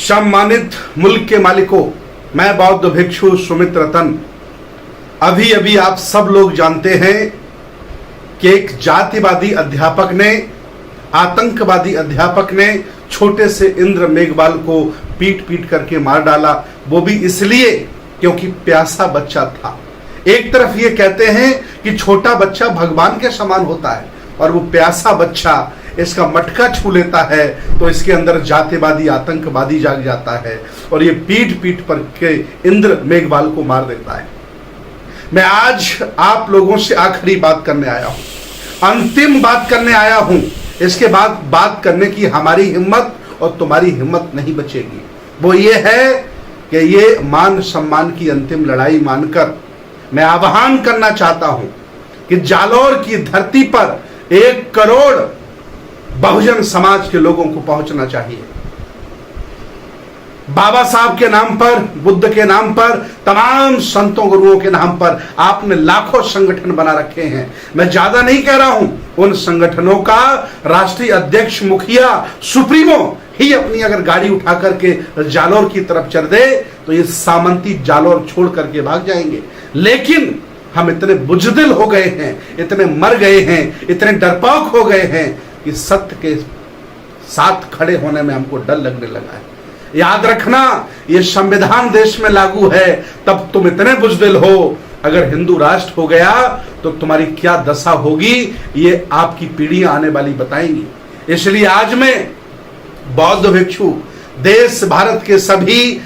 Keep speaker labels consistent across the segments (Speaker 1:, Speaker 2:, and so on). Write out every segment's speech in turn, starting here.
Speaker 1: सम्मानित मुल्क के मालिकों, मैं बौद्ध भिक्षु सुमित रतन। अभी अभी आप सब लोग जानते हैं कि एक जातिवादी अध्यापक ने, आतंकवादी अध्यापक ने छोटे से इंद्र मेघवाल को पीट पीट करके मार डाला, वो भी इसलिए क्योंकि प्यासा बच्चा था। एक तरफ ये कहते हैं कि छोटा बच्चा भगवान के समान होता है और वो प्यासा बच्चा इसका मटका छू लेता है तो इसके अंदर जातिवादी आतंकवादी जाग जाता है और ये पीठ पीठ पर के इंद्र मेघवाल को मार देता है। मैं आज आप लोगों से आखिरी बात करने आया हूं, अंतिम बात करने आया हूं। इसके बाद बात करने की हमारी हिम्मत और तुम्हारी हिम्मत नहीं बचेगी। वो ये है कि ये मान सम्मान की अंतिम लड़ाई मानकर मैं आह्वान करना चाहता हूं कि जालौर की धरती पर 1 करोड़ बहुजन समाज के लोगों को पहुंचना चाहिए। बाबा साहब के नाम पर, बुद्ध के नाम पर, तमाम संतों गुरुओं के नाम पर आपने लाखों संगठन बना रखे हैं। मैं ज्यादा नहीं कह रहा हूं, उन संगठनों का राष्ट्रीय अध्यक्ष, मुखिया, सुप्रीमो ही अपनी अगर गाड़ी उठा करके जालौर की तरफ चल दे तो ये सामंती जालौर छोड़ करके भाग जाएंगे। लेकिन हम इतने बुजदिल हो गए हैं, इतने मर गए हैं, इतने डरपोक हो गए हैं कि सत्य के साथ खड़े होने में हमको डर लगने लगा है। याद रखना, ये संविधान देश में लागू है तब तुम इतने बुजदिल हो। अगर हिंदू राष्ट्र हो गया तो तुम्हारी क्या दशा होगी ये आपकी पीढ़ियां आने वाली बताएंगी। इसलिए आज मैं बौद्ध भिक्षु, देश भारत के सभी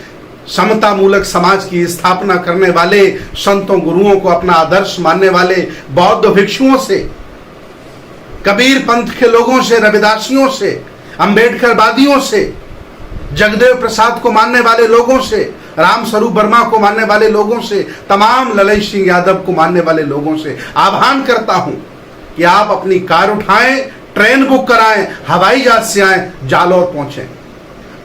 Speaker 1: समता मूलक समाज की स्थापना करने वाले, संतों गुरुओं को अपना आदर्श मानने वाले बौद्ध भिक्षुओं से, कबीर पंथ के लोगों से, रविदासियों से, अंबेडकरवादियों से, जगदेव प्रसाद को मानने वाले लोगों से, राम स्वरूप वर्मा को मानने वाले लोगों से, तमाम ललई सिंह यादव को मानने वाले लोगों से आह्वान करता हूं कि आप अपनी कार उठाएं, ट्रेन बुक कराएं, हवाई जहाज से आए, जालौर पहुंचें।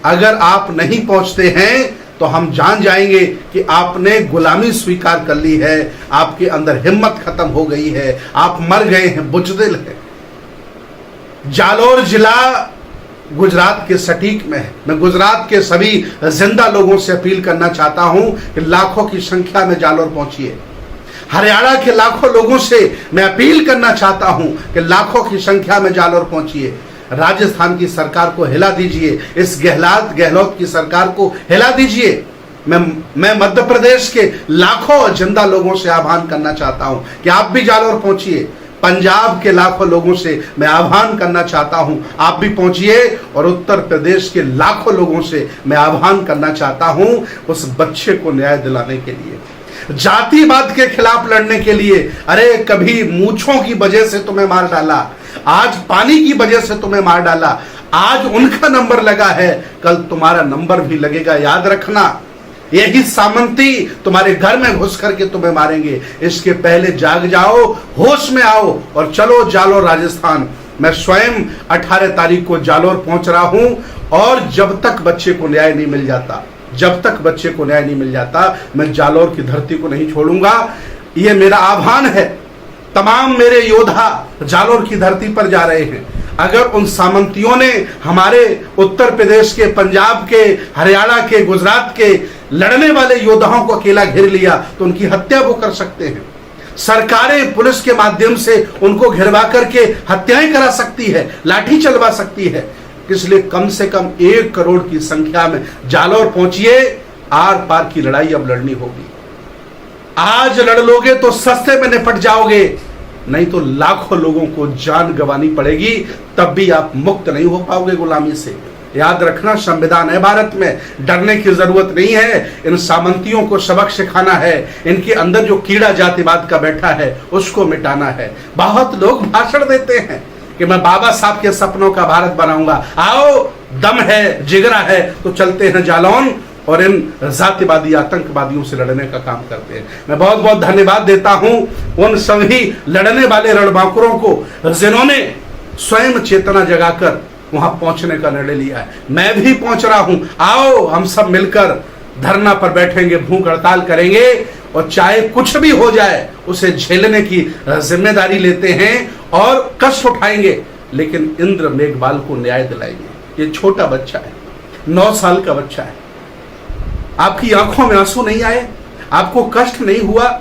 Speaker 1: अगर आप नहीं पहुंचते हैं तो हम जान जाएंगे कि आपने गुलामी स्वीकार कर ली है, आपके अंदर हिम्मत खत्म हो गई है, आप मर गए हैं, बुजदिल है। जालौर जिला गुजरात के सटीक में है। मैं गुजरात के सभी जिंदा लोगों से अपील करना चाहता हूं कि लाखों की संख्या में जालौर पहुंचिए। हरियाणा के लाखों लोगों से मैं अपील करना चाहता हूं कि लाखों की संख्या में जालौर पहुंचिए। राजस्थान की सरकार को हिला दीजिए, इस गहलोत की सरकार को हिला दीजिए। मैं मध्य प्रदेश के लाखों जिंदा लोगों से आह्वान करना चाहता हूं कि आप भी जालौर पहुंचिए। पंजाब के लाखों लोगों से मैं आह्वान करना चाहता हूं, आप भी पहुंचिए। और उत्तर प्रदेश के लाखों लोगों से मैं आह्वान करना चाहता हूं उस बच्चे को न्याय दिलाने के लिए, जातिवाद के खिलाफ लड़ने के लिए। अरे कभी मूंछों की वजह से तुम्हें मार डाला, आज पानी की वजह से तुम्हें मार डाला, आज उनका नंबर लगा है, कल तुम्हारा नंबर भी लगेगा। याद रखना, यही सामंती तुम्हारे घर में घुस करके तुम्हें मारेंगे। इसके पहले जाग जाओ, होश में आओ और चलो जालौर राजस्थान। मैं स्वयं 18 तारीख को जालौर पहुंच रहा हूं और जब तक बच्चे को न्याय नहीं मिल जाता, मैं जालौर की धरती को नहीं छोड़ूंगा। ये मेरा आह्वान है। तमाम मेरे योद्धा जालौर की धरती पर जा रहे हैं। अगर उन सामंतियों ने हमारे उत्तर प्रदेश के, पंजाब के, हरियाणा के, गुजरात के लड़ने वाले योद्धाओं को अकेला घेर लिया तो उनकी हत्या वो कर सकते हैं। सरकारें पुलिस के माध्यम से उनको घिरवा करके हत्याएं करा सकती है, लाठी चलवा सकती है। इसलिए कम से कम 1 करोड़ की संख्या में जालौर पहुंचिए। आर पार की लड़ाई अब लड़नी होगी। आज लड़ लोगे तो सस्ते में निपट जाओगे, नहीं तो लाखों लोगों को जान गंवानी पड़ेगी, तब भी आप मुक्त नहीं हो पाओगे गुलामी से। याद रखना, संविधान है भारत में, डरने की जरूरत नहीं है। इन सामंतियों को सबक सिखाना है, इनके अंदर जो कीड़ा जातिवाद का बैठा है उसको मिटाना है। बहुत लोग भाषण देते हैं कि मैं बाबा साहब के सपनों का भारत बनाऊंगा। आओ, दम है, जिगरा है तो चलते हैं जालौन और इन जातिवादी आतंकवादियों से लड़ने का काम करते हैं। मैं बहुत बहुत धन्यवाद देता हूं उन सभी लड़ने वाले रणबांकुरों को जिन्होंने स्वयं चेतना जगाकर वहां पहुंचने का निर्णय लिया है। मैं भी पहुंच रहा हूं। आओ हम सब मिलकर धरना पर बैठेंगे, भूख हड़ताल करेंगे और चाहे कुछ भी हो जाए उसे झेलने की जिम्मेदारी लेते हैं और कष्ट उठाएंगे, लेकिन इंद्र मेघवाल को न्याय दिलाएंगे। ये छोटा बच्चा है, 9 साल का बच्चा है। आपकी आंखों में आंसू नहीं आए? आपको कष्ट नहीं हुआ?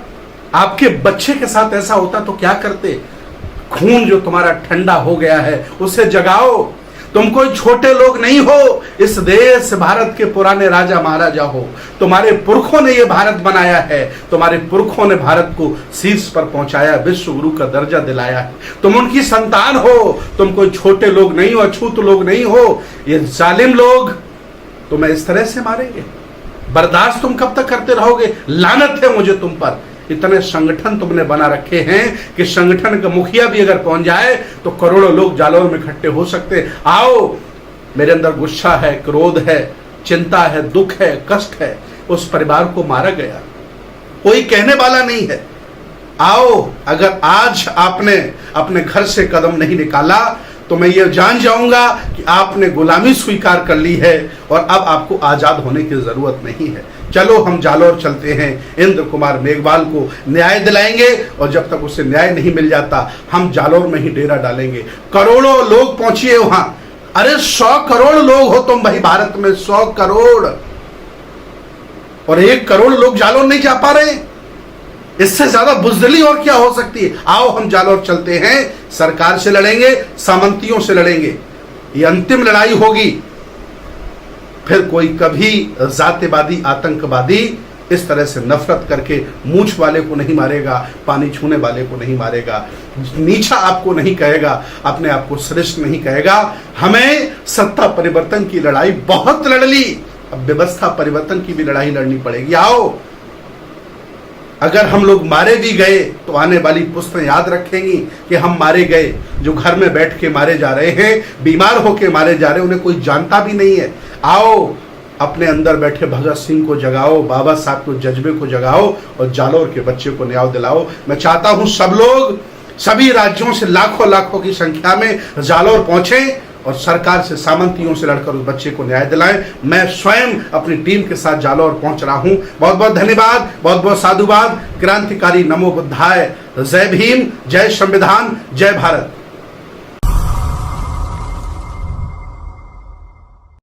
Speaker 1: आपके बच्चे के साथ ऐसा होता तो क्या करते? खून जो तुम्हारा ठंडा हो गया है उसे जगाओ। तुम कोई छोटे लोग नहीं हो, इस देश भारत के पुराने राजा महाराजा हो। तुम्हारे पुरखों ने यह भारत बनाया है, तुम्हारे पुरखों ने भारत को शीर्ष पर पहुंचाया, विश्व गुरु का दर्जा दिलाया है। तुम उनकी संतान हो, तुम कोई छोटे लोग नहीं हो, अछूत लोग नहीं हो। ये जालिम लोग तुम्हें इस तरह से मारेंगे, बर्दाश्त तुम कब तक करते रहोगे? लानत है मुझे तुम पर। इतने संगठन तुमने बना रखे हैं कि संगठन का मुखिया भी अगर पहुंच जाए तो करोड़ों लोग जालौर में इकट्ठे हो सकते। आओ, मेरे अंदर गुस्सा है, क्रोध है, चिंता है, दुख है, कष्ट है। उस परिवार को मारा गया, कोई कहने वाला नहीं है। आओ, अगर आज आपने अपने घर से कदम नहीं निकाला तो मैं ये जान जाऊंगा कि आपने गुलामी स्वीकार कर ली है और अब आपको आजाद होने की जरूरत नहीं है। चलो हम जालौर चलते हैं, इंद्र कुमार मेघवाल को न्याय दिलाएंगे और जब तक उसे न्याय नहीं मिल जाता हम जालौर में ही डेरा डालेंगे। करोड़ों लोग पहुंचिए वहां। अरे 100 करोड़ लोग हो तुम भाई भारत में, 100 करोड़, और 1 करोड़ लोग जालौर नहीं जा पा रहे। इससे ज्यादा बुजदिली और क्या हो सकती है? आओ हम जालौर चलते हैं, सरकार से लड़ेंगे, सामंतियों से लड़ेंगे। ये अंतिम लड़ाई होगी। फिर कोई कभी जातिवादी आतंकवादी इस तरह से नफरत करके मूंछ वाले को नहीं मारेगा, पानी छूने वाले को नहीं मारेगा, नीचा आपको नहीं कहेगा, अपने आप को श्रेष्ठ नहीं कहेगा। हमें सत्ता परिवर्तन की लड़ाई बहुत लड़ ली, अब व्यवस्था परिवर्तन की भी लड़ाई लड़नी पड़ेगी। आओ, अगर हम लोग मारे भी गए तो आने वाली पुस्तें याद रखेंगी कि हम मारे गए। जो घर में बैठ के मारे जा रहे हैं, बीमार होके मारे जा रहे हैं, उन्हें कोई जानता भी नहीं है। आओ, अपने अंदर बैठे भगत सिंह को जगाओ, बाबा साहब को जज्बे को जगाओ और जालौर के बच्चे को न्याय दिलाओ। मैं चाहता हूं सब लोग सभी राज्यों से लाखों लाखों की संख्या में जालौर पहुंचे और सरकार से, सामंतियों से लड़कर उस बच्चे को न्याय दिलाएं। मैं स्वयं अपनी टीम के साथ जालौर पहुंच रहा हूं। बहुत बहुत धन्यवाद, बहुत बहुत साधुवाद। क्रांतिकारी नमो बुद्धाय। जय भीम, जय संविधान, जय भारत।